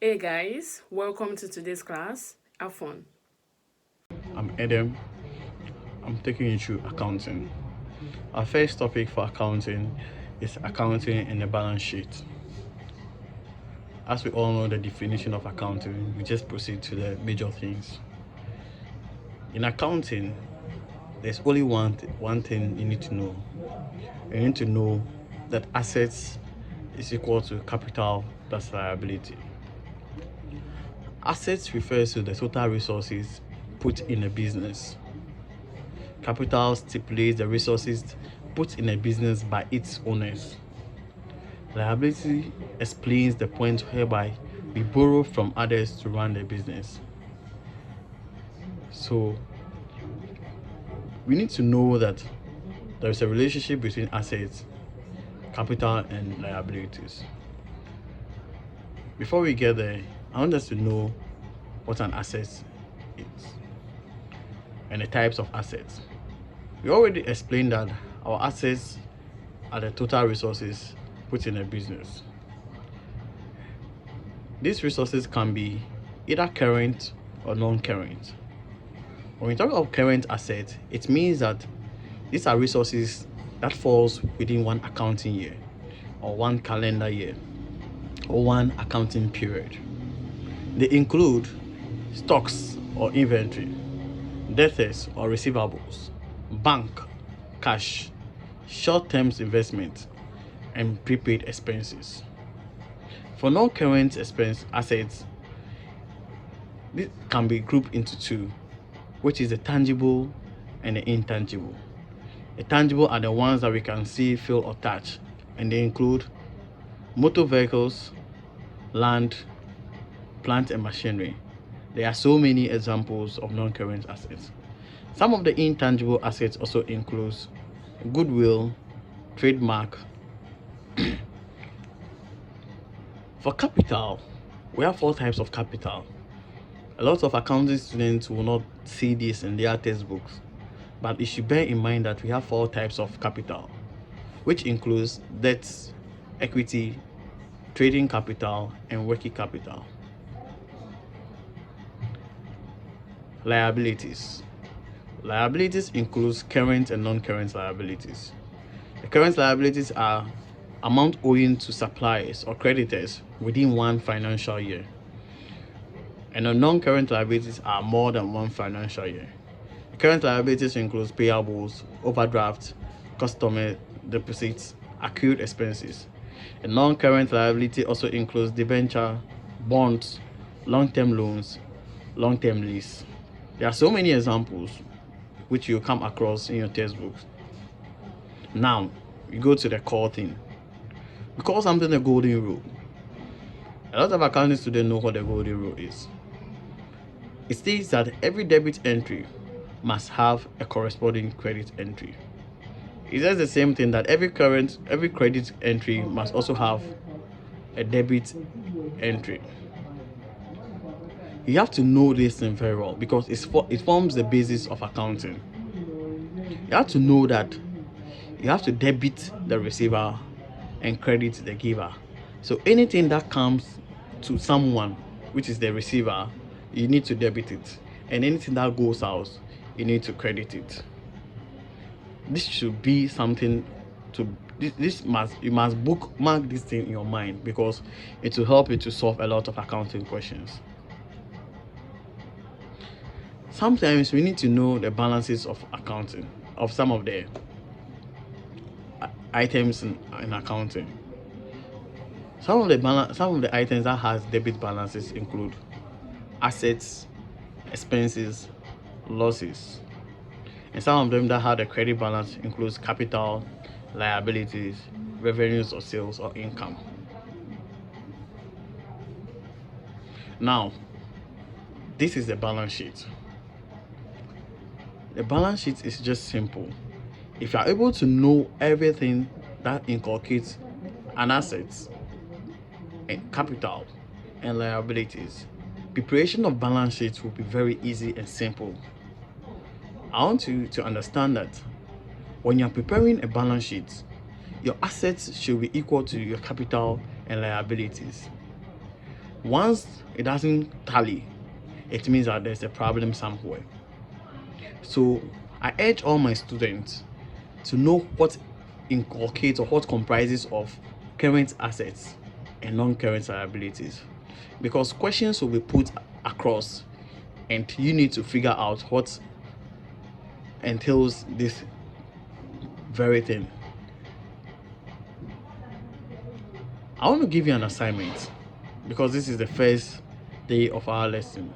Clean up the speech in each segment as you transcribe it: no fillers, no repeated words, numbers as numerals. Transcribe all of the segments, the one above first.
Hey guys, welcome to today's class. Have fun. I'm Adam. I'm taking you through accounting. Our first topic for accounting is accounting and the balance sheet. As we all know the definition of accounting, we just proceed to the major things. In accounting, there's only one thing you need to know. You need to know that assets is equal to capital plus liability. Assets refers to the total resources put in a business. Capital stipulates the resources put in a business by its owners. Liability explains the point whereby we borrow from others to run the business. So we need to know that there is a relationship between assets, capital, and liabilities. Before we get there, I want us to know what an asset is and the types of assets. We already explained that our assets are the total resources put in a business. These resources can be either current or non-current. When we talk about current assets, it means that these are resources that falls within one accounting year or one calendar year or one accounting period. They include stocks or inventory, debtors or receivables, bank, cash, short-term investment, and prepaid expenses. For non-current expense assets, this can be grouped into two, which is the tangible and the intangible. The tangible are the ones that we can see, feel, or touch, and they include motor vehicles, land, plant, and machinery. There are so many examples of non-current assets. Some of the intangible assets also includes goodwill, trademark. For capital, we have four types of capital. A lot of accounting students will not see this in their textbooks, but you should bear in mind that we have four types of capital, which includes debt, equity, trading capital, and working capital. Liabilities. Liabilities includes current and non-current liabilities. The current liabilities are amount owing to suppliers or creditors within one financial year. And the non-current liabilities are more than one financial year. The current liabilities includes payables, overdraft, customer deposits, accrued expenses. A non-current liability also includes debenture, bonds, long-term loans, long-term lease. There are so many examples which you come across in your textbooks. Now, we go to the core thing. We call something the golden rule. A lot of accounting students know what the golden rule is. It states that every debit entry must have a corresponding credit entry. It says the same thing that every credit entry must also have a debit entry. You have to know this thing very well because it forms the basis of accounting. You have to know that you have to debit the receiver and credit the giver. So anything that comes to someone, which is the receiver, you need to debit it. And anything that goes out, you need to credit it. This should be something to you must bookmark this thing in your mind because it will help you to solve a lot of accounting questions. Sometimes we need to know the balances of accounting of some of the items in accounting. Some of the items that has debit balances include assets, expenses, losses. And some of them that have a credit balance includes capital, liabilities, revenues or sales or income. Now, this is the balance sheet. The balance sheet is just simple. If you are able to know everything that inculcates an asset and capital and liabilities, preparation of balance sheets will be very easy and simple. I want you to understand that when you're preparing a balance sheet, your assets should be equal to your capital and liabilities. Once it doesn't tally, it means that there's a problem somewhere. So I urge all my students to know what inculcates or what comprises of current assets and non-current liabilities, because questions will be put across and you need to figure out what entails this very thing. I want to give you an assignment because this is the first day of our lesson.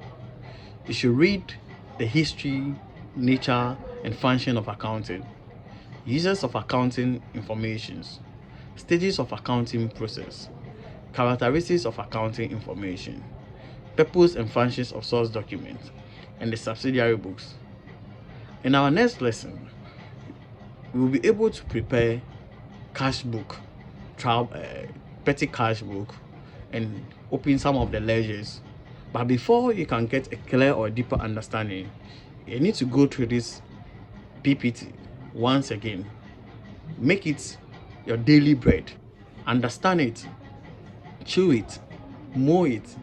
You should read the history, nature, and function of accounting, uses of accounting informations, stages of accounting process, characteristics of accounting information, purpose and functions of source documents, and the subsidiary books. In our next lesson, we will be able to prepare cash book, petty cash book, and open some of the ledgers. But before you can get a clear or deeper understanding, you need to go through this PPT once again. Make it your daily bread. Understand it, chew it, mow it,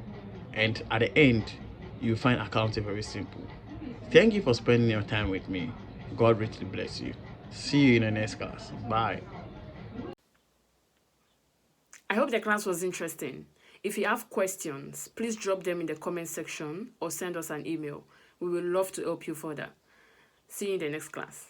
and at the end, you find accounting very simple. Thank you for spending your time with me. God richly bless you. See you in the next class. Bye. I hope the class was interesting. If you have questions, please drop them in the comment section or send us an email. We will love to help you further. See you in the next class.